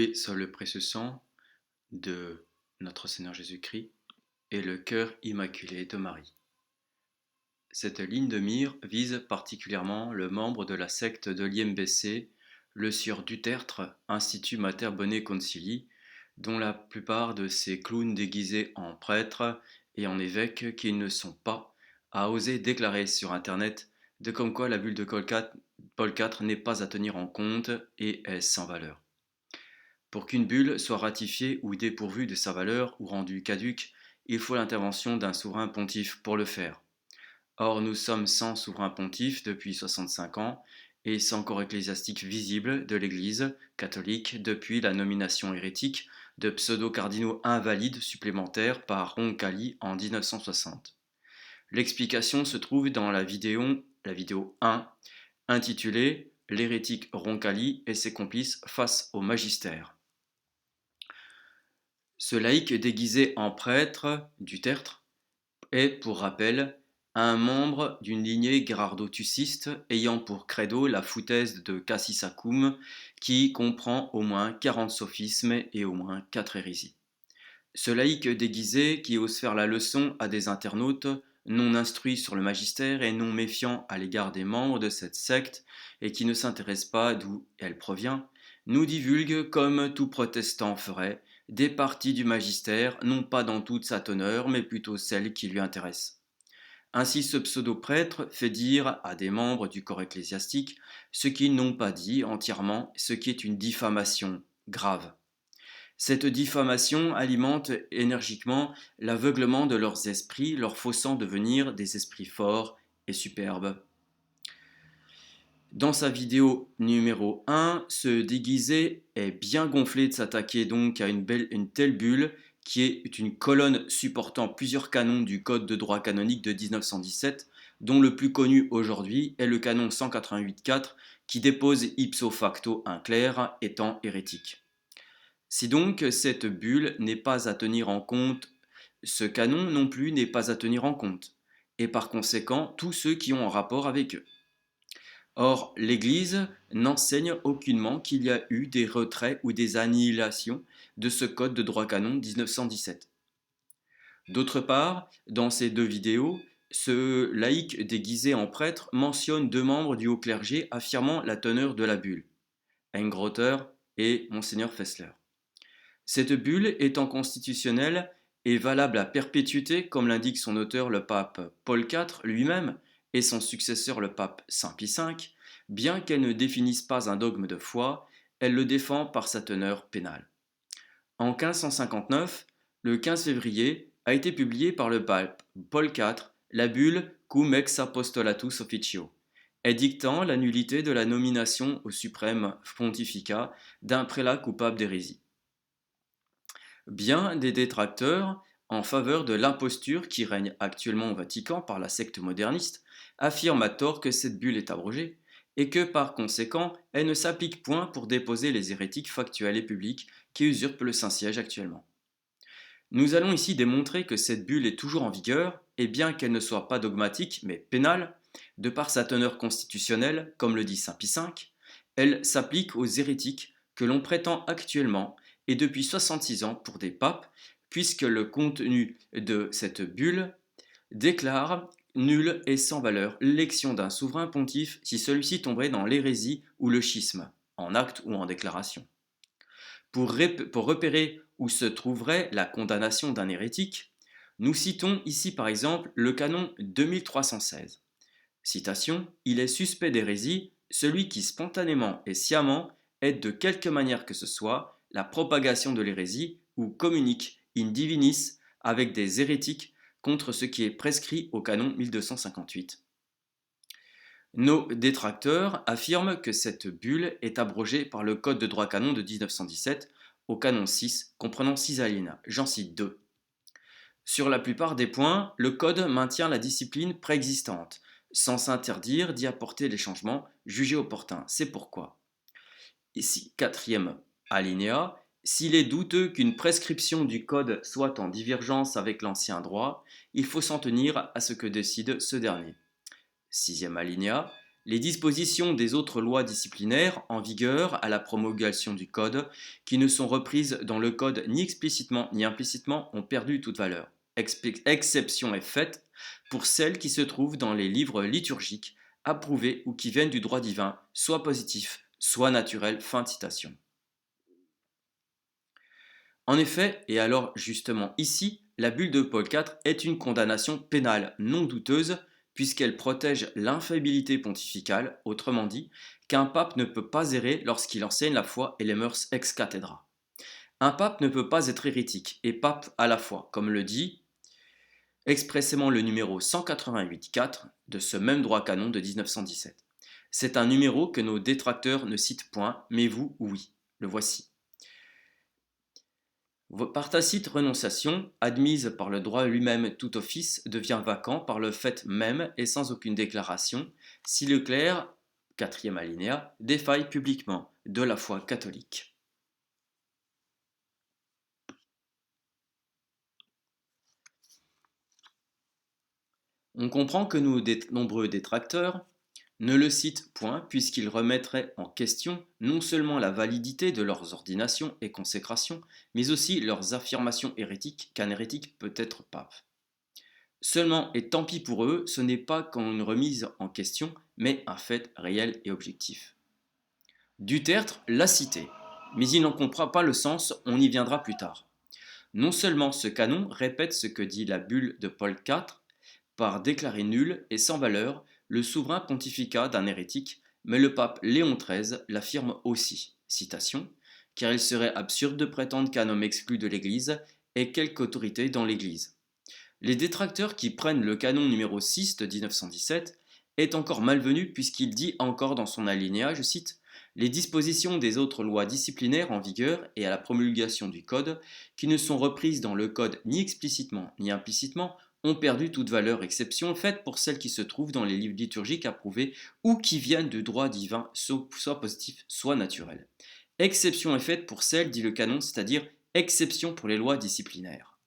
Paix sur le précieux sang de notre Seigneur Jésus-Christ et le cœur immaculé de Marie. Cette ligne de mire vise particulièrement le membre de la secte de l'IMBC, le sieur Dutertre, Institut Mater Boni Concili, dont la plupart de ces clowns déguisés en prêtres et en évêques qui ne sont pas, a osé déclarer sur internet de comme quoi la bulle de Paul IV n'est pas à tenir en compte et est sans valeur. Pour qu'une bulle soit ratifiée ou dépourvue de sa valeur ou rendue caduque, il faut l'intervention d'un souverain pontife pour le faire. Or, nous sommes sans souverain pontife depuis 65 ans et sans corps ecclésiastique visible de l'Église catholique depuis la nomination hérétique de pseudo-cardinaux invalides supplémentaires par Roncalli en 1960. L'explication se trouve dans la vidéo 1, intitulée L'hérétique Roncalli et ses complices face au magistère. Ce laïc déguisé en prêtre du tertre est, pour rappel, un membre d'une lignée gérardo-tuciste ayant pour credo la foutaise de Cassisacum qui comprend au moins 40 sophismes et au moins 4 hérésies. Ce laïc déguisé qui ose faire la leçon à des internautes non instruits sur le magistère et non méfiants à l'égard des membres de cette secte et qui ne s'intéresse pas d'où elle provient, nous divulgue, comme tout protestant ferait, des parties du magistère, non pas dans toute sa teneur, mais plutôt celles qui lui intéressent. Ainsi ce pseudo-prêtre fait dire à des membres du corps ecclésiastique ce qu'ils n'ont pas dit entièrement, ce qui est une diffamation grave. Cette diffamation alimente énergiquement l'aveuglement de leurs esprits, leur faussant devenir des esprits forts et superbes. Dans sa vidéo numéro 1, ce déguisé est bien gonflé de s'attaquer donc à une telle bulle qui est une colonne supportant plusieurs canons du Code de droit canonique de 1917, dont le plus connu aujourd'hui est le canon 188.4 qui dépose ipso facto un clerc étant hérétique. Si donc cette bulle n'est pas à tenir en compte, ce canon non plus n'est pas à tenir en compte, et par conséquent tous ceux qui ont un rapport avec eux. Or, l'Église n'enseigne aucunement qu'il y a eu des retraits ou des annihilations de ce code de droit canon 1917. D'autre part, dans ces deux vidéos, ce laïc déguisé en prêtre mentionne deux membres du haut clergé affirmant la teneur de la bulle, Engrotter et Monseigneur Fessler. Cette bulle étant constitutionnelle et valable à perpétuité, comme l'indique son auteur le pape Paul IV lui-même et son successeur le pape Saint Pie V, bien qu'elle ne définisse pas un dogme de foi, elle le défend par sa teneur pénale. En 1559, le 15 février, a été publié par le pape Paul IV la bulle Cum ex apostolatus officio, édictant la nullité de la nomination au suprême pontificat d'un prélat coupable d'hérésie. Bien des détracteurs, en faveur de l'imposture qui règne actuellement au Vatican par la secte moderniste, affirment à tort que cette bulle est abrogée et que par conséquent elle ne s'applique point pour déposer les hérétiques factuels et publics qui usurpent le Saint-Siège actuellement. Nous allons ici démontrer que cette bulle est toujours en vigueur et bien qu'elle ne soit pas dogmatique mais pénale, de par sa teneur constitutionnelle, comme le dit Saint Pie V, elle s'applique aux hérétiques que l'on prétend actuellement et depuis 66 ans pour des papes, puisque le contenu de cette bulle déclare nulle et sans valeur l'élection d'un souverain pontife si celui-ci tomberait dans l'hérésie ou le schisme, en acte ou en déclaration. Pour repérer où se trouverait la condamnation d'un hérétique, nous citons ici par exemple le canon 2316. Citation, il est suspect d'hérésie celui qui spontanément et sciemment aide de quelque manière que ce soit la propagation de l'hérésie ou communique in divinis avec des hérétiques contre ce qui est prescrit au canon 1258. Nos détracteurs affirment que cette bulle est abrogée par le Code de droit canon de 1917 au canon 6 comprenant 6 alinéas. J'en cite 2. Sur la plupart des points, le Code maintient la discipline préexistante, sans s'interdire d'y apporter les changements jugés opportuns. C'est pourquoi. Ici, quatrième alinéa, s'il est douteux qu'une prescription du Code soit en divergence avec l'ancien droit, il faut s'en tenir à ce que décide ce dernier. Sixième alinéa, les dispositions des autres lois disciplinaires en vigueur à la promulgation du Code, qui ne sont reprises dans le Code ni explicitement ni implicitement, ont perdu toute valeur. Exception est faite pour celles qui se trouvent dans les livres liturgiques, approuvés ou qui viennent du droit divin, soit positif, soit naturel. Fin de citation. En effet, et alors justement ici, la bulle de Paul IV est une condamnation pénale non douteuse puisqu'elle protège l'infaillibilité pontificale, autrement dit, qu'un pape ne peut pas errer lorsqu'il enseigne la foi et les mœurs ex cathedra. Un pape ne peut pas être hérétique et pape à la fois, comme le dit expressément le numéro 188.4 de ce même droit canon de 1917. C'est un numéro que nos détracteurs ne citent point, mais vous, oui. Le voici. Par tacite renonciation, admise par le droit lui-même, tout office devient vacant par le fait même et sans aucune déclaration, si le clerc, quatrième alinéa, défaille publiquement de la foi catholique. On comprend que nos nombreux détracteurs ne le citent point puisqu'ils remettraient en question non seulement la validité de leurs ordinations et consécrations, mais aussi leurs affirmations hérétiques qu'un hérétique peut être pape. Seulement, et tant pis pour eux, ce n'est pas qu'une remise en question, mais un fait réel et objectif. Dutertre l'a cité, mais il n'en comprend pas le sens, on y viendra plus tard. Non seulement ce canon répète ce que dit la bulle de Paul IV, par déclarer nul et sans valeur le souverain pontificat d'un hérétique, mais le pape Léon XIII l'affirme aussi, citation, car il serait absurde de prétendre qu'un homme exclu de l'Église ait quelque autorité dans l'Église. Les détracteurs qui prennent le canon numéro 6 de 1917 est encore malvenu puisqu'il dit encore dans son alinéa, je cite, les dispositions des autres lois disciplinaires en vigueur et à la promulgation du Code, qui ne sont reprises dans le Code ni explicitement ni implicitement, ont perdu toute valeur, exception faite pour celles qui se trouvent dans les livres liturgiques approuvés ou qui viennent du droit divin, soit positif, soit naturel. Exception est faite pour celles, dit le canon, c'est-à-dire exception pour les lois disciplinaires.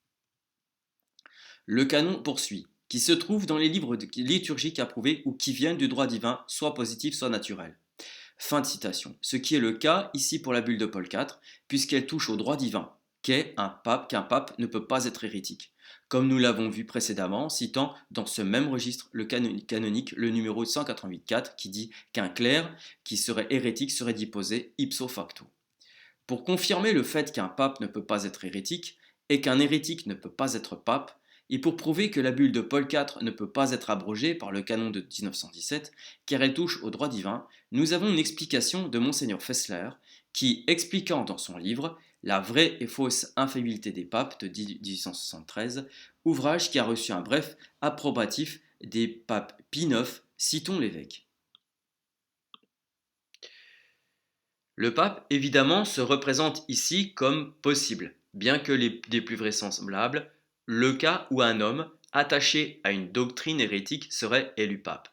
Le canon poursuit, qui se trouvent dans les livres liturgiques approuvés ou qui viennent du droit divin, soit positif, soit naturel. Fin de citation. Ce qui est le cas ici pour la bulle de Paul IV, puisqu'elle touche au droit divin, qu'un pape ne peut pas être hérétique, comme nous l'avons vu précédemment, citant dans ce même registre le canonique, le numéro 188.4, qui dit qu'un clerc qui serait hérétique serait déposé ipso facto. Pour confirmer le fait qu'un pape ne peut pas être hérétique, et qu'un hérétique ne peut pas être pape, et pour prouver que la bulle de Paul IV ne peut pas être abrogée par le canon de 1917, car elle touche au droit divin, nous avons une explication de Monseigneur Fessler, qui, expliquant dans son livre La vraie et fausse infaillibilité des papes de 1873, ouvrage qui a reçu un bref approbatif des papes Pie IX, citons l'évêque. Le pape, évidemment, se représente ici comme possible, bien que des plus vraisemblables, le cas où un homme, attaché à une doctrine hérétique, serait élu pape.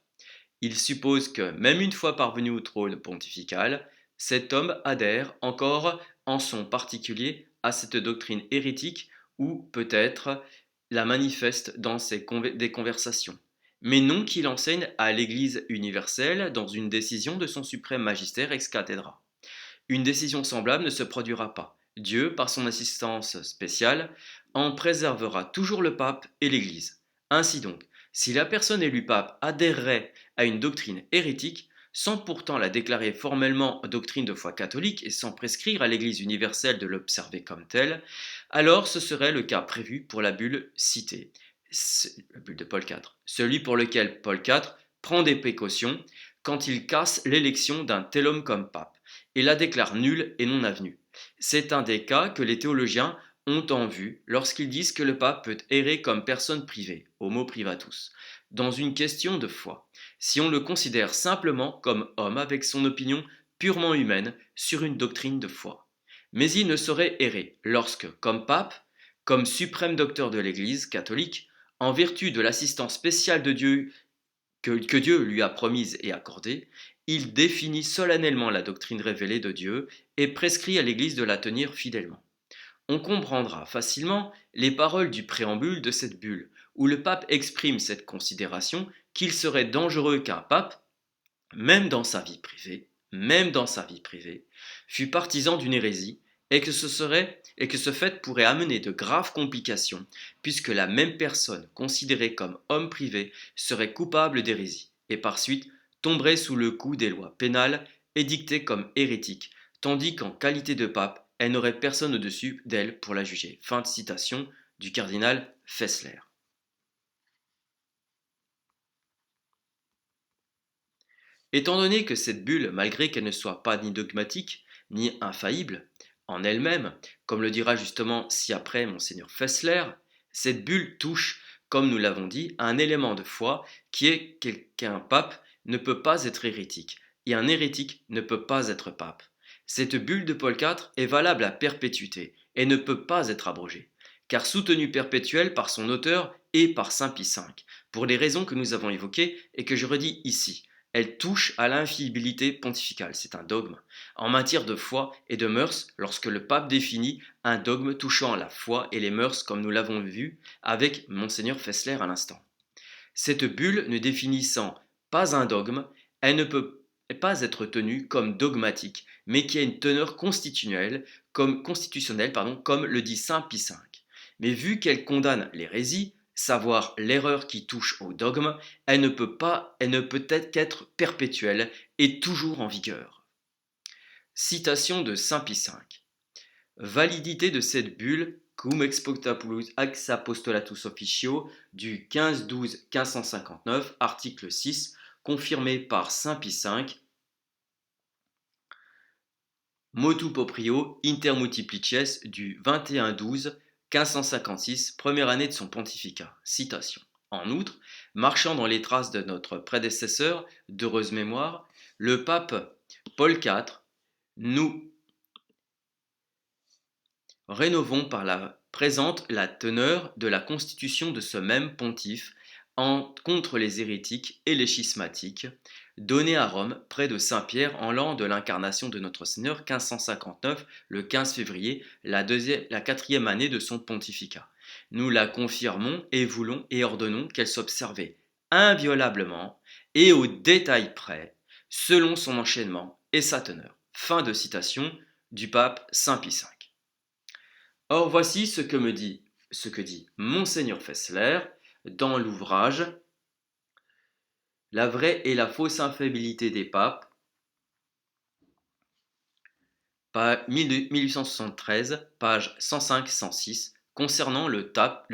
Il suppose que, même une fois parvenu au trône pontifical, cet homme adhère encore en son particulier à cette doctrine hérétique ou peut-être la manifeste dans des conversations, mais non qu'il enseigne à l'Église universelle dans une décision de son suprême magistère ex cathedra. Une décision semblable ne se produira pas. Dieu, par son assistance spéciale, en préservera toujours le pape et l'Église. Ainsi donc, si la personne élue pape adhérerait à une doctrine hérétique, sans pourtant la déclarer formellement doctrine de foi catholique et sans prescrire à l'Église universelle de l'observer comme telle, alors ce serait le cas prévu pour la bulle citée, la bulle de Paul IV, celui pour lequel Paul IV prend des précautions quand il casse l'élection d'un tel homme comme pape et la déclare nulle et non avenue. C'est un des cas que les théologiens ont en vue lorsqu'ils disent que le pape peut errer comme personne privée, homo privatus, dans une question de foi, si on le considère simplement comme homme avec son opinion purement humaine sur une doctrine de foi. Mais il ne saurait errer lorsque, comme pape, comme suprême docteur de l'Église catholique, en vertu de l'assistance spéciale de Dieu que Dieu lui a promise et accordée, il définit solennellement la doctrine révélée de Dieu et prescrit à l'Église de la tenir fidèlement. On comprendra facilement les paroles du préambule de cette bulle, où le pape exprime cette considération qu'il serait dangereux qu'un pape, même dans sa vie privée, fut partisan d'une hérésie et que ce fait pourrait amener de graves complications, puisque la même personne considérée comme homme privé serait coupable d'hérésie, et par suite tomberait sous le coup des lois pénales édictées comme hérétique, tandis qu'en qualité de pape, elle n'aurait personne au-dessus d'elle pour la juger. Fin de citation du cardinal Fessler. Étant donné que cette bulle, malgré qu'elle ne soit pas ni dogmatique, ni infaillible, en elle-même, comme le dira justement ci-après monseigneur Fessler, cette bulle touche, comme nous l'avons dit, à un élément de foi qui est qu'un pape ne peut pas être hérétique, et un hérétique ne peut pas être pape. Cette bulle de Paul IV est valable à perpétuité, et ne peut pas être abrogée, car soutenue perpétuelle par son auteur et par Saint Pie V, pour les raisons que nous avons évoquées et que je redis ici. Elle touche à l'infaillibilité pontificale, c'est un dogme. En matière de foi et de mœurs, lorsque le pape définit un dogme touchant à la foi et les mœurs, comme nous l'avons vu avec monseigneur Fessler à l'instant. Cette bulle ne définissant pas un dogme, elle ne peut pas être tenue comme dogmatique, mais qui a une teneur constitutionnelle, comme le dit Saint Pie V. Mais vu qu'elle condamne l'hérésie, savoir l'erreur qui touche au dogme, elle ne peut être qu'être perpétuelle et toujours en vigueur. Citation de Saint Pie V. Validité de cette bulle cum expectapulus ex apostolatus officio du 15-12-1559, article 6, confirmé par Saint Pie V, motu proprio inter multiplices du 21-12-1556, première année de son pontificat. Citation. En outre, marchant dans les traces de notre prédécesseur, d'heureuse mémoire, le pape Paul IV, nous rénovons par la présente la teneur de la constitution de ce même pontife contre les hérétiques et les schismatiques, donnée à Rome près de Saint-Pierre en l'an de l'incarnation de notre Seigneur 1559, le 15 février, la quatrième année de son pontificat. Nous la confirmons et voulons et ordonnons qu'elle s'observe inviolablement et au détail près, selon son enchaînement et sa teneur. Fin de citation du pape Saint Pie V. Or voici ce que dit monseigneur Fessler dans l'ouvrage La vraie et la fausse infaillibilité des papes, 1873, page 105-106, concernant le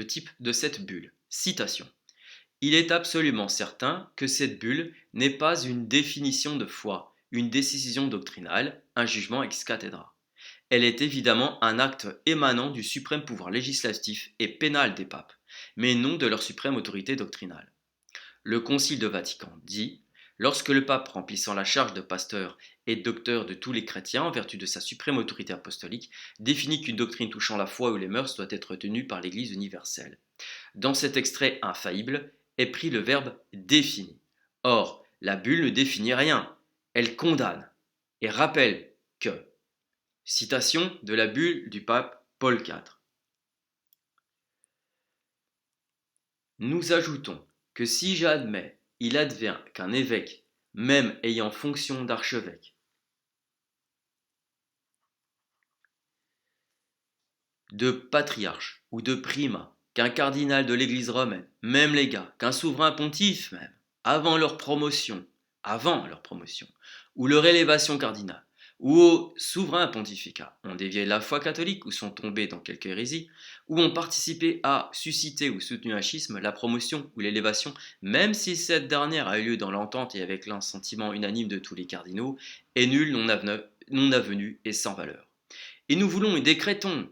type de cette bulle. Citation. Il est absolument certain que cette bulle n'est pas une définition de foi, une décision doctrinale, un jugement ex cathedra. Elle est évidemment un acte émanant du suprême pouvoir législatif et pénal des papes, mais non de leur suprême autorité doctrinale. Le Concile de Vatican dit « Lorsque le pape, remplissant la charge de pasteur et docteur de tous les chrétiens en vertu de sa suprême autorité apostolique, définit qu'une doctrine touchant la foi ou les mœurs doit être tenue par l'Église universelle. Dans cet extrait infaillible est pris le verbe définir. Or, la bulle ne définit rien, elle condamne et rappelle que citation de la bulle du pape Paul IV. Nous ajoutons que si j'admets, il advient qu'un évêque, même ayant fonction d'archevêque, de patriarche ou de primat, qu'un cardinal de l'Église romaine, même légat, qu'un souverain pontife même, avant leur promotion, ou leur élévation cardinale, ou au souverain pontificat, ont dévié de la foi catholique ou sont tombés dans quelque hérésie, ou ont participé à susciter ou soutenu un schisme, la promotion ou l'élévation, même si cette dernière a eu lieu dans l'entente et avec l'assentiment unanime de tous les cardinaux, est nulle, non avenue et sans valeur. Et nous voulons et décrétons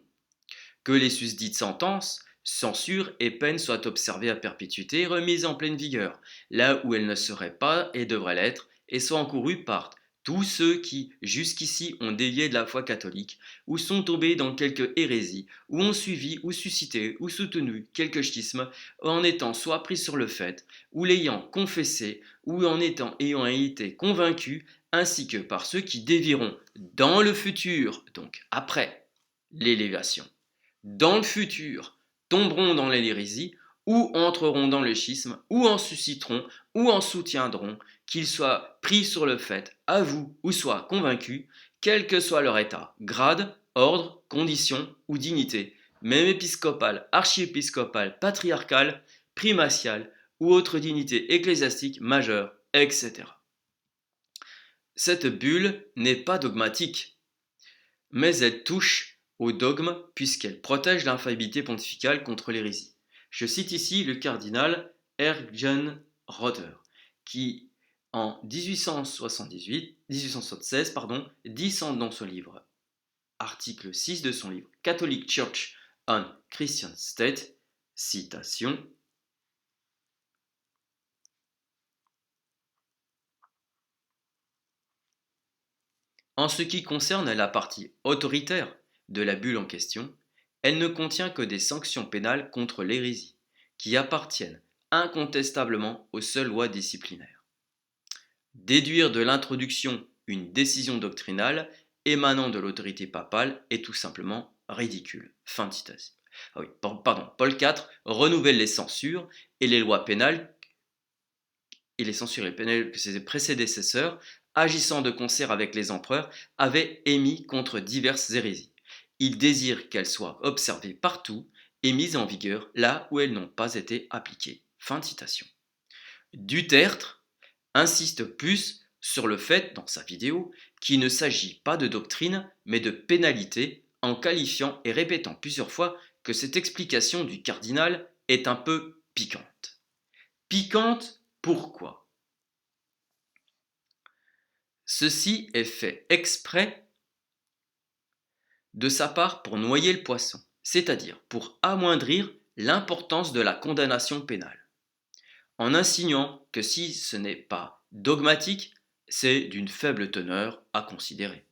que les susdites sentences, censure et peine soient observées à perpétuité et remises en pleine vigueur, là où elles ne seraient pas et devraient l'être, et soient encourues par tous ceux qui, jusqu'ici, ont dévié de la foi catholique, ou sont tombés dans quelque hérésie, ou ont suivi, ou suscité, ou soutenu quelque schisme, en étant soit pris sur le fait, ou l'ayant confessé, ou ayant été convaincus, ainsi que par ceux qui dévieront dans le futur, donc après l'élévation, dans le futur, tomberont dans l'hérésie, ou entreront dans le schisme, ou en susciteront, ou en soutiendront, qu'ils soient pris sur le fait, avouent ou soient convaincus, quel que soit leur état, grade, ordre, condition ou dignité, même épiscopale, archiépiscopale, patriarcale, primatiale ou autre dignité ecclésiastique majeure, etc. Cette bulle n'est pas dogmatique, mais elle touche au dogme puisqu'elle protège l'infaillibilité pontificale contre l'hérésie. Je cite ici le cardinal Hergenrother, qui en 1876 dit dans son livre, article 6 de son livre Catholic Church on Christian State, citation: en ce qui concerne la partie autoritaire de la bulle en question, elle ne contient que des sanctions pénales contre l'hérésie, qui appartiennent incontestablement aux seules lois disciplinaires. Déduire de l'introduction une décision doctrinale émanant de l'autorité papale est tout simplement ridicule. Fin de citation. Ah oui, pardon. Paul IV renouvelle les censures et les lois pénales et les censures et pénales que ses prédécesseurs, agissant de concert avec les empereurs, avaient émis contre diverses hérésies. Il désire qu'elles soient observées partout et mises en vigueur là où elles n'ont pas été appliquées. Fin de citation. Dutertre insiste plus sur le fait, dans sa vidéo, qu'il ne s'agit pas de doctrine, mais de pénalité, en qualifiant et répétant plusieurs fois que cette explication du cardinal est un peu piquante. Piquante, pourquoi? Ceci est fait exprès de sa part pour noyer le poisson, c'est-à-dire pour amoindrir l'importance de la condamnation pénale, en insinuant que si ce n'est pas dogmatique, c'est d'une faible teneur à considérer.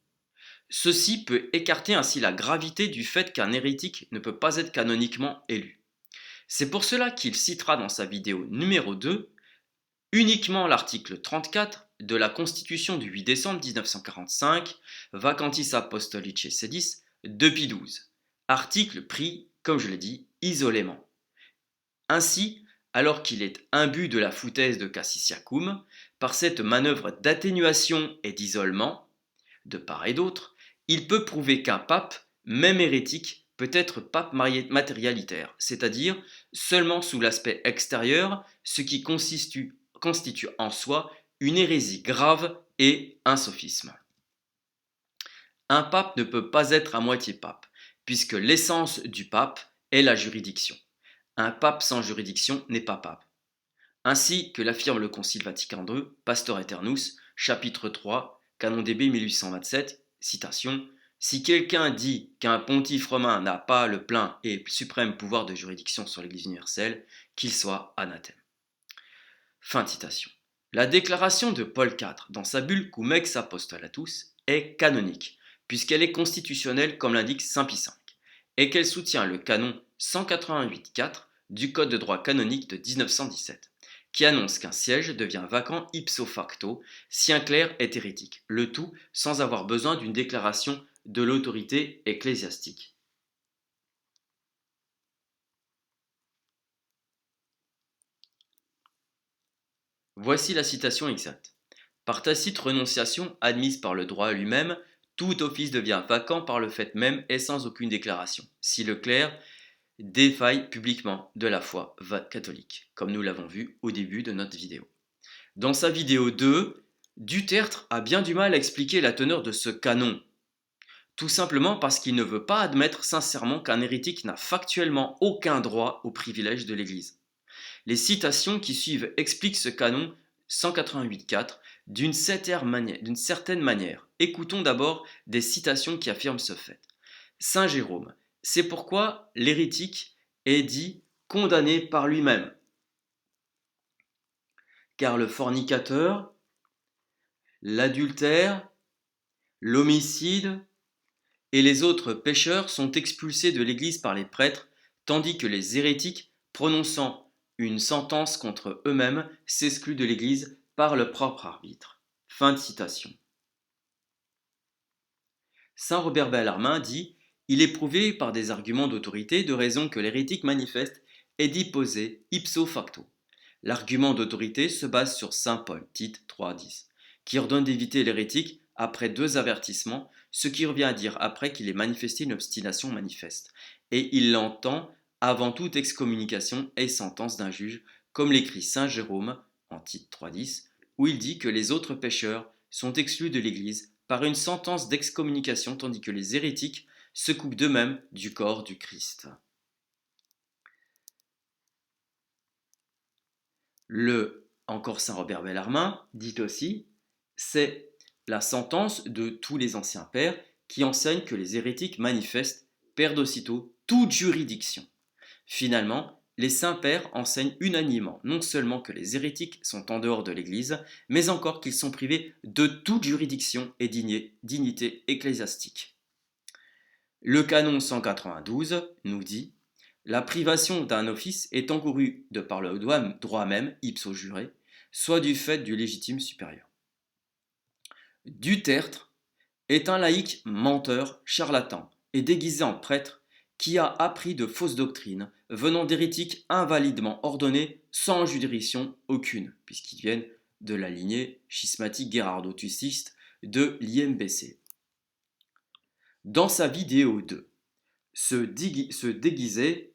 Ceci peut écarter ainsi la gravité du fait qu'un hérétique ne peut pas être canoniquement élu. C'est pour cela qu'il citera dans sa vidéo numéro 2 uniquement l'article 34 de la Constitution du 8 décembre 1945, Vacantis Apostolicae Sedis, de Pie XII, article pris, comme je l'ai dit, isolément. Ainsi, alors qu'il est imbu de la foutaise de Cassisiacum, par cette manœuvre d'atténuation et d'isolement, de part et d'autre, il peut prouver qu'un pape, même hérétique, peut être pape matérialitaire, c'est-à-dire seulement sous l'aspect extérieur, ce qui constitue en soi une hérésie grave et un sophisme. Un pape ne peut pas être à moitié pape, puisque l'essence du pape est la juridiction. Un pape sans juridiction n'est pas pape. Ainsi que l'affirme le Concile Vatican II, Pastor Aeternus, chapitre 3, Canon DB 1827, citation: si quelqu'un dit qu'un pontife romain n'a pas le plein et suprême pouvoir de juridiction sur l'Église universelle, qu'il soit anathème. Fin de citation. La déclaration de Paul IV dans sa bulle Cum ex apostolatus est canonique, puisqu'elle est constitutionnelle comme l'indique Saint Pie V, et qu'elle soutient le canon 188.4 du Code de droit canonique de 1917, qui annonce qu'un siège devient vacant ipso facto si un clerc est hérétique, le tout sans avoir besoin d'une déclaration de l'autorité ecclésiastique. Voici la citation exacte. Par tacite renonciation admise par le droit lui-même, tout office devient vacant par le fait même et sans aucune déclaration, si le clerc défaille publiquement de la foi catholique, comme nous l'avons vu au début de notre vidéo. Dans sa vidéo 2, Dutertre a bien du mal à expliquer la teneur de ce canon, tout simplement parce qu'il ne veut pas admettre sincèrement qu'un hérétique n'a factuellement aucun droit au privilège de l'Église. Les citations qui suivent expliquent ce canon 188.4 d'une certaine manière. Écoutons d'abord des citations qui affirment ce fait. Saint Jérôme: c'est pourquoi l'hérétique est dit condamné par lui-même. Car le fornicateur, l'adultère, l'homicide et les autres pécheurs sont expulsés de l'Église par les prêtres, tandis que les hérétiques, prononçant une sentence contre eux-mêmes, s'excluent de l'Église par le propre arbitre. Fin de citation. Saint Robert Bellarmine dit: il est prouvé par des arguments d'autorité de raison que l'hérétique manifeste est déposé ipso facto. L'argument d'autorité se base sur saint Paul, Tite 3,10, qui ordonne d'éviter l'hérétique après 2 avertissements, ce qui revient à dire après qu'il ait manifesté une obstination manifeste. Et il l'entend avant toute excommunication et sentence d'un juge, comme l'écrit saint Jérôme en Tite 3,10, où il dit que les autres pécheurs sont exclus de l'Église par une sentence d'excommunication, tandis que les hérétiques se coupent d'eux-mêmes du corps du Christ. Encore saint Robert Bellarmine dit aussi, c'est la sentence de tous les anciens pères qui enseignent que les hérétiques manifestes perdent aussitôt toute juridiction. Finalement, les saints pères enseignent unanimement non seulement que les hérétiques sont en dehors de l'Église, mais encore qu'ils sont privés de toute juridiction et dignité ecclésiastique. Le canon 192 nous dit: la privation d'un office est encourue de par le droit même, ipso jure, soit du fait du légitime supérieur. Dutertre est un laïc menteur, charlatan et déguisé en prêtre qui a appris de fausses doctrines venant d'hérétiques invalidement ordonnés sans juridiction aucune, puisqu'ils viennent de la lignée schismatique guérardo-tuciste de l'IMBC. Dans sa vidéo 2, se déguiser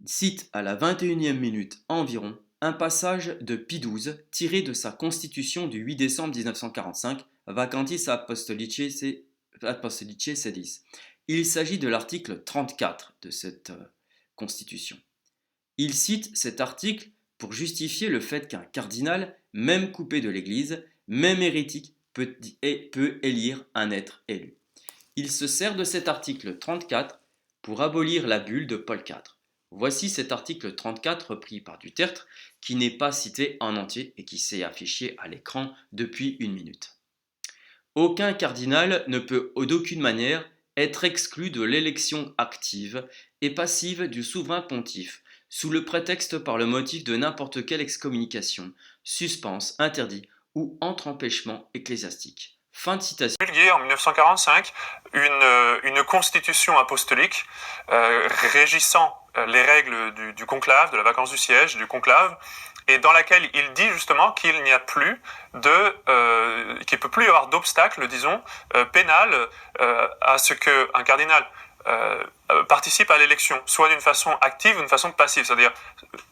cite à la 21e minute environ un passage de Pie XII tiré de sa constitution du 8 décembre 1945, Vacantis Apostolicae Sedis. Il s'agit de l'article 34 de cette constitution. Il cite cet article pour justifier le fait qu'un cardinal, même coupé de l'Église, même hérétique, peut élire un être élu. Il se sert de cet article 34 pour abolir la bulle de Paul IV. Voici cet article 34 repris par Dutertre, qui n'est pas cité en entier et qui s'est affiché à l'écran depuis 1 minute. Aucun cardinal ne peut d'aucune manière être exclu de l'élection active et passive du souverain pontife, sous le prétexte par le motif de n'importe quelle excommunication, suspense, interdit ou entre-empêchement ecclésiastique. Fin de citation. Promulgué en 1945 une constitution apostolique régissant les règles du conclave, de la vacance du siège, du conclave, et dans laquelle il dit justement qu'il n'y a plus qu'il ne peut plus y avoir d'obstacle, disons, pénal à ce qu'un cardinal participe à l'élection, soit d'une façon active ou d'une façon passive, c'est-à-dire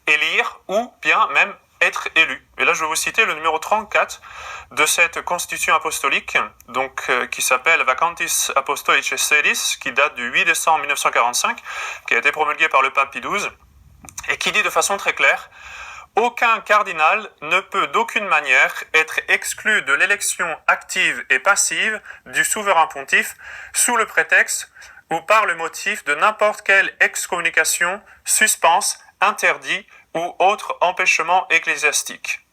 élire ou bien même être élu. Et là, je vais vous citer le numéro 34 de cette constitution apostolique, donc qui s'appelle Vacantis Apostolicae Sedis, qui date du 8 décembre 1945, qui a été promulguée par le pape Pie XII, et qui dit de façon très claire: aucun cardinal ne peut d'aucune manière être exclu de l'élection active et passive du souverain pontife sous le prétexte ou par le motif de n'importe quelle excommunication, suspense, interdit ou autre empêchement ecclésiastique.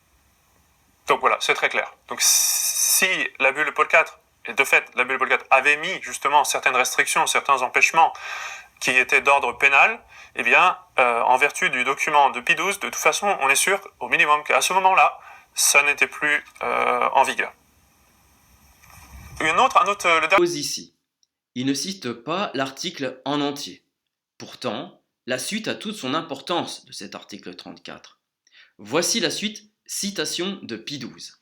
Donc voilà, c'est très clair. Donc si la bulle de Paul IV, et de fait la bulle de Paul IV avait mis justement certaines restrictions, certains empêchements qui étaient d'ordre pénal, eh bien, en vertu du document de Pie XII, de toute façon, on est sûr, au minimum, qu'à ce moment-là, ça n'était plus en vigueur. Le dernier... Ici, il ne cite pas l'article en entier. Pourtant, la suite a toute son importance de cet article 34. Voici la suite, citation de Pie XII.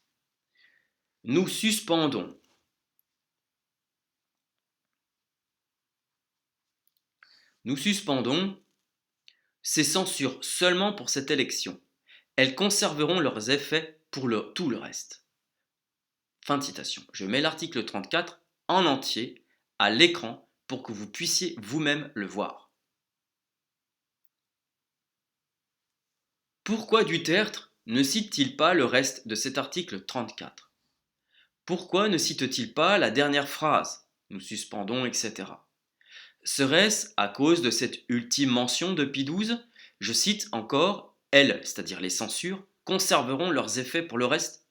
Nous suspendons ces censures seulement pour cette élection. Elles conserveront leurs effets pour tout le reste. Fin de citation. Je mets l'article 34 en entier à l'écran pour que vous puissiez vous-même le voir. Pourquoi Dutertre ne cite-t-il pas le reste de cet article 34 ? Pourquoi ne cite-t-il pas la dernière phrase ? Nous suspendons, etc. Serait-ce à cause de cette ultime mention de Pie XII ? Je cite encore, elles, c'est-à-dire les censures, conserveront leurs effets pour le reste ?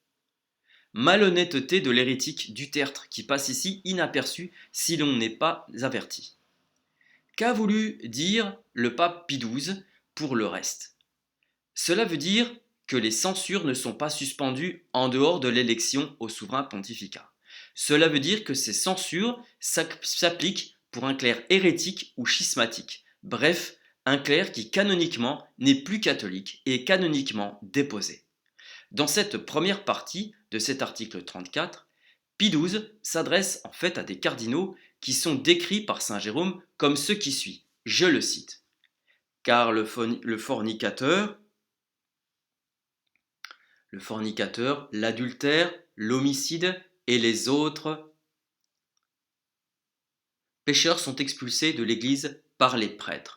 Malhonnêteté de l'hérétique Dutertre qui passe ici inaperçu si l'on n'est pas averti. Qu'a voulu dire le pape Pie XII pour le reste ? Cela veut dire que les censures ne sont pas suspendues en dehors de l'élection au souverain pontificat. Cela veut dire que ces censures s'appliquent pour un clerc hérétique ou schismatique, bref, un clerc qui canoniquement n'est plus catholique et est canoniquement déposé. Dans cette première partie de cet article 34, Pie XII s'adresse en fait à des cardinaux qui sont décrits par saint Jérôme comme ceux qui suivent. Je le cite. Car le fornicateur, l'adultère, l'homicide et les autres pécheurs sont expulsés de l'Église par les prêtres.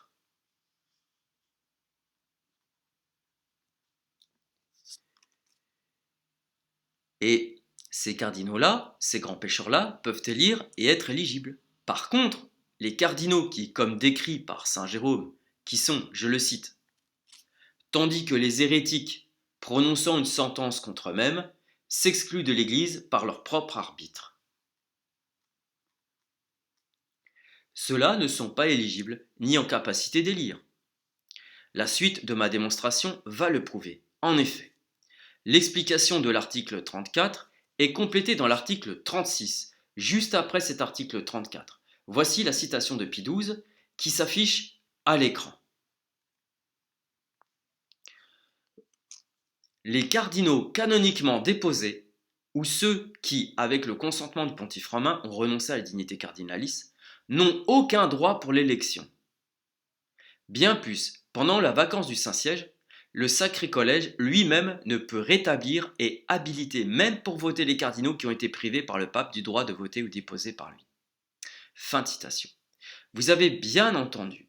Et ces cardinaux-là, ces grands pécheurs-là, peuvent élire et être éligibles. Par contre, les cardinaux qui, comme décrit par saint Jérôme, qui sont, je le cite, tandis que les hérétiques, prononçant une sentence contre eux-mêmes, s'excluent de l'Église par leur propre arbitre. Ceux-là ne sont pas éligibles ni en capacité d'élire. La suite de ma démonstration va le prouver. En effet, l'explication de l'article 34 est complétée dans l'article 36, juste après cet article 34. Voici la citation de Pie XII qui s'affiche à l'écran. Les cardinaux canoniquement déposés, ou ceux qui, avec le consentement du pontife romain, ont renoncé à la dignité cardinalice, n'ont aucun droit pour l'élection. Bien plus, pendant la vacance du Saint-Siège, le Sacré Collège lui-même ne peut rétablir et habiliter même pour voter les cardinaux qui ont été privés par le pape du droit de voter ou déposer par lui. Fin de citation. Vous avez bien entendu,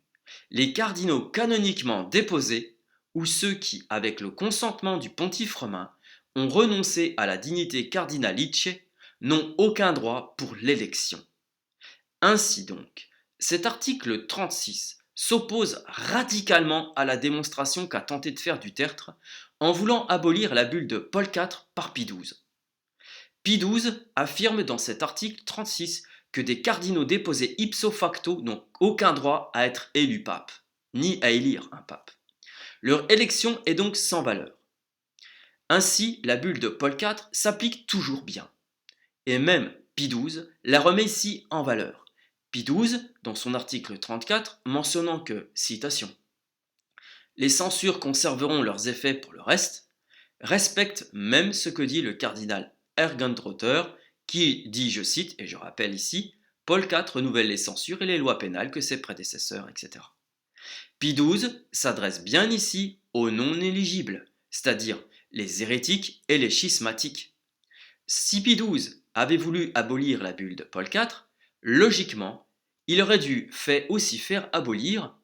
les cardinaux canoniquement déposés, ou ceux qui, avec le consentement du pontife romain, ont renoncé à la dignité cardinalice, n'ont aucun droit pour l'élection. Ainsi donc, cet article 36 s'oppose radicalement à la démonstration qu'a tenté de faire du Tertre en voulant abolir la bulle de Paul IV par Pie XII. Pie XII affirme dans cet article 36 que des cardinaux déposés ipso facto n'ont aucun droit à être élus pape, ni à élire un pape. Leur élection est donc sans valeur. Ainsi, la bulle de Paul IV s'applique toujours bien. Et même Pie XII la remet ici en valeur. Pie XII, dans son article 34, mentionnant que, citation, « les censures conserveront leurs effets pour le reste », respecte même ce que dit le cardinal Hergenrother, qui dit, je cite, et je rappelle ici, « Paul IV renouvelle les censures et les lois pénales que ses prédécesseurs, etc. » Pie XII s'adresse bien ici aux non-éligibles, c'est-à-dire les hérétiques et les schismatiques. Si Pie XII avait voulu abolir la bulle de Paul IV, logiquement, il aurait dû aussi faire abolir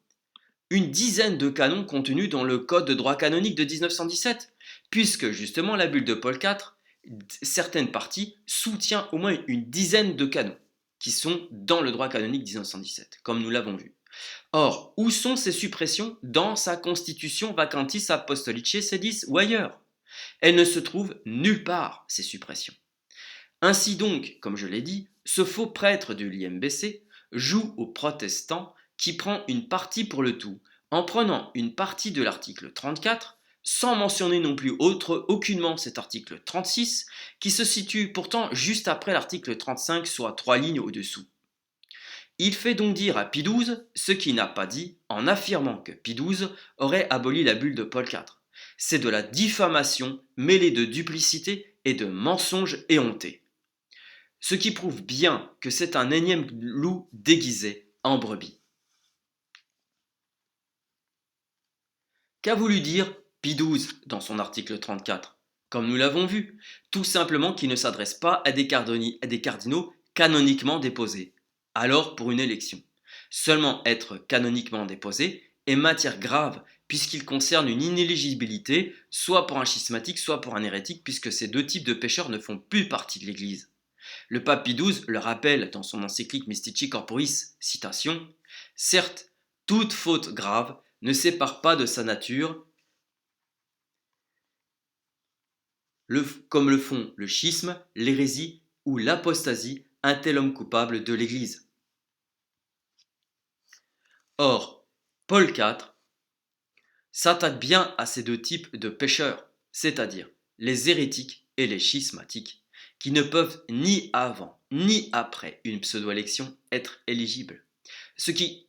une dizaine de canons contenus dans le Code de droit canonique de 1917, puisque justement la bulle de Paul IV, certaines parties, soutient au moins une dizaine de canons qui sont dans le droit canonique de 1917, comme nous l'avons vu. Or, où sont ces suppressions dans sa constitution Vacantis Apostolicae Sedis ou ailleurs? Elles ne se trouvent nulle part, ces suppressions. Ainsi donc, comme je l'ai dit, ce faux prêtre de l'IMBC joue au protestant qui prend une partie pour le tout, en prenant une partie de l'article 34, sans mentionner non plus aucunement cet article 36, qui se situe pourtant juste après l'article 35, soit 3 lignes au-dessous. Il fait donc dire à Pie XII ce qu'il n'a pas dit en affirmant que Pie XII aurait aboli la bulle de Paul IV. C'est de la diffamation mêlée de duplicité et de mensonges éhontés. Ce qui prouve bien que c'est un énième loup déguisé en brebis. Qu'a voulu dire Pie XII dans son article 34? Comme nous l'avons vu, tout simplement qu'il ne s'adresse pas à des cardinaux canoniquement déposés, alors pour une élection. Seulement être canoniquement déposé est matière grave puisqu'il concerne une inéligibilité soit pour un schismatique soit pour un hérétique puisque ces deux types de pécheurs ne font plus partie de l'Église. Le pape Pie XII le rappelle dans son encyclique Mystici Corporis, citation, « Certes, toute faute grave ne sépare pas de sa nature, comme le font le schisme, l'hérésie ou l'apostasie, un tel homme coupable de l'Église. » Or, Paul IV s'attaque bien à ces deux types de pécheurs, c'est-à-dire les hérétiques et les schismatiques, qui ne peuvent ni avant ni après une pseudo-élection être éligibles. Ce qui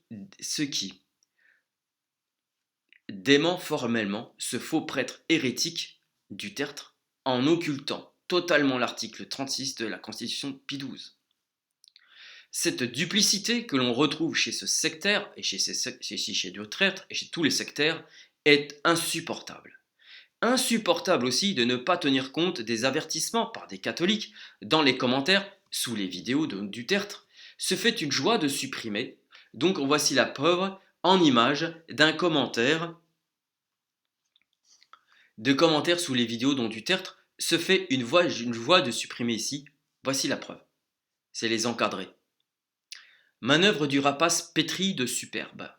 dément formellement ce faux prêtre hérétique du Tertre en occultant totalement l'article 36 de la Constitution Pie XII. Cette duplicité que l'on retrouve chez ce sectaire, et chez Dutertre, et chez tous les sectaires, est insupportable. Insupportable aussi de ne pas tenir compte des avertissements par des catholiques dans les commentaires sous les vidéos de Dutertre. Se fait une joie de supprimer. Donc voici la preuve en image d'un commentaire sous les vidéos dont Dutertre se fait une voie de supprimer ici. Voici la preuve. C'est les encadrés. Manœuvre du rapace pétri de superbe.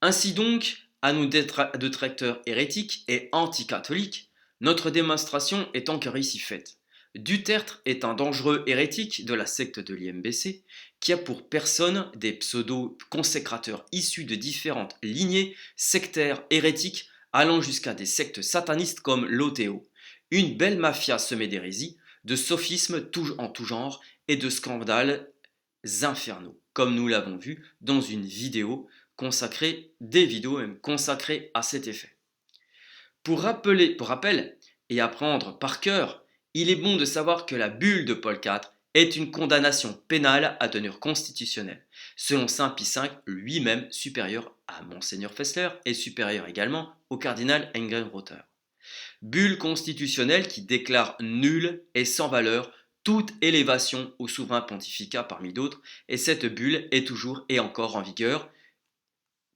Ainsi donc, à nous détracteurs hérétiques et anticatholiques, notre démonstration est encore ici faite. Dutertre est un dangereux hérétique de la secte de l'IMBC qui a pour personne des pseudo-consécrateurs issus de différentes lignées sectaires hérétiques allant jusqu'à des sectes satanistes comme l'OTO. Une belle mafia semée d'hérésies, de sophismes en tout genre et de scandales infernaux, comme nous l'avons vu dans une vidéo des vidéos même consacrées à cet effet. Pour rappel et apprendre par cœur, il est bon de savoir que la bulle de Paul IV est une condamnation pénale à teneur constitutionnelle, selon Saint Pie V lui-même supérieur à Monseigneur Fessler et supérieur également au cardinal Engelrother. Bulle constitutionnelle qui déclare nulle et sans valeur toute élévation au souverain pontificat parmi d'autres, et cette bulle est toujours et encore en vigueur.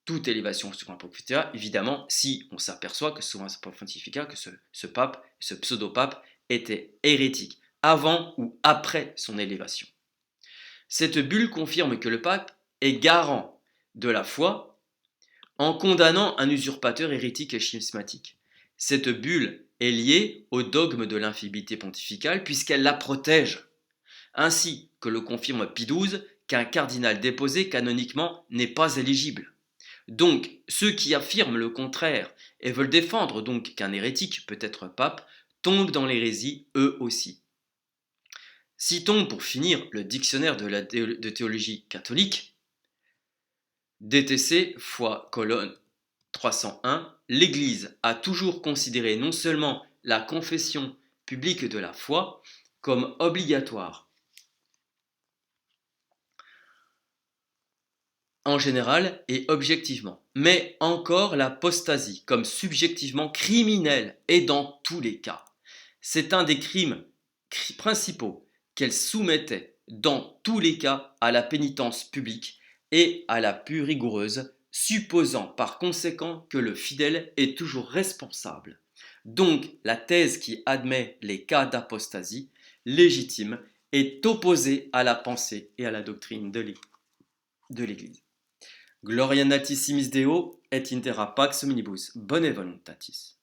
Toute élévation au souverain pontificat, évidemment, si on s'aperçoit que ce souverain pontificat, que ce pape, ce pseudo-pape, était hérétique, avant ou après son élévation. Cette bulle confirme que le pape est garant de la foi en condamnant un usurpateur hérétique et schismatique. Cette bulle est liée au dogme de l'infaillibilité pontificale puisqu'elle la protège, ainsi que le confirme Pie XII qu'un cardinal déposé canoniquement n'est pas éligible. Donc, ceux qui affirment le contraire et veulent défendre donc qu'un hérétique peut être pape tombent dans l'hérésie eux aussi. Citons pour finir le dictionnaire de théologie catholique, DTC × 301, l'Église a toujours considéré non seulement la confession publique de la foi comme obligatoire en général et objectivement, mais encore l'apostasie comme subjectivement criminelle et dans tous les cas. C'est un des crimes principaux qu'elle soumettait dans tous les cas à la pénitence publique et à la plus rigoureuse, supposant par conséquent que le fidèle est toujours responsable. Donc la thèse qui admet les cas d'apostasie légitime est opposée à la pensée et à la doctrine de l'Église. Gloria natissimis Deo et intera pax omnibus bone voluntatis.